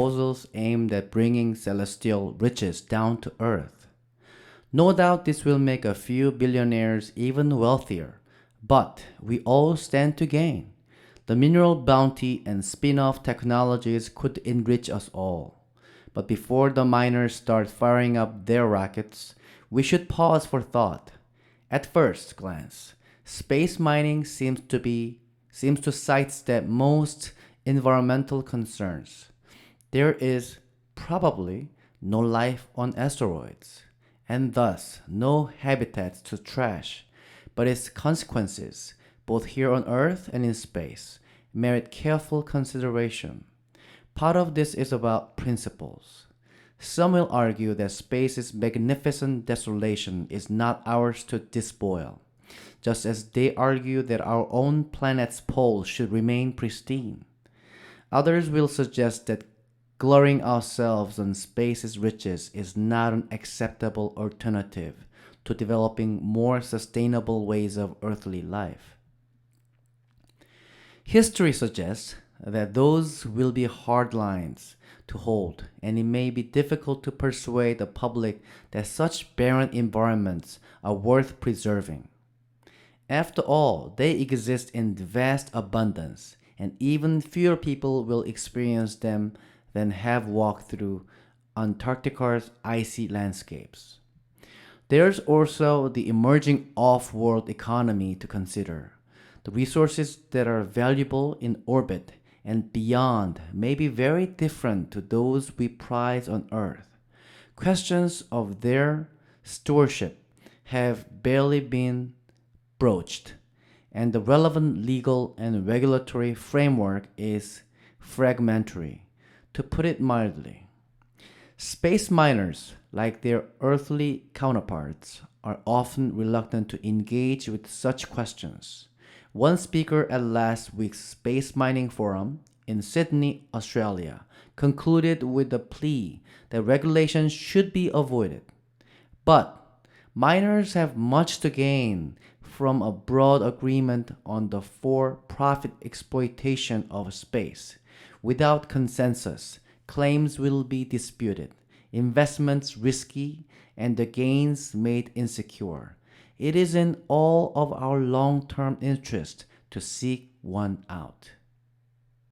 proposals aimed at bringing celestial riches down to earth. No doubt this will make a few billionaires even wealthier, but we all stand to gain. The mineral bounty and spin off technologies could enrich us all. But before the miners start firing up their rockets, we should pause for thought. At first glance, space mining seems to sidestep most environmental concerns. There is probably no life on asteroids, and thus no habitats to trash, but its consequences, both here on Earth and in space, merit careful consideration. Part of this is about principles. Some will argue that space's magnificent desolation is not ours to despoil, just as they argue that our own planet's poles should remain pristine. Others will suggest that glorying ourselves on space's riches is not an acceptable alternative to developing more sustainable ways of earthly life. History suggests that those will be hard lines to hold, and it may be difficult to persuade the public that such barren environments are worth preserving. After all, they exist in vast abundance, and even fewer people will experience them than have walked through Antarctica's icy landscapes. There's also the emerging off world economy to consider. The resources that are valuable in orbit and beyond may be very different to those we prize on Earth. Questions of their stewardship have barely been broached, and the relevant legal and regulatory framework is fragmentary, to put it mildly. Space miners, like their earthly counterparts, are often reluctant to engage with such questions. One speaker at last week's Space Mining Forum in Sydney, Australia, concluded with the plea that regulation should be avoided. But miners have much to gain from a broad agreement on the for profit exploitation of space. Without consensus, claims will be disputed, investments risky, and the gains made insecure. It is in all of our long term interest to seek one out.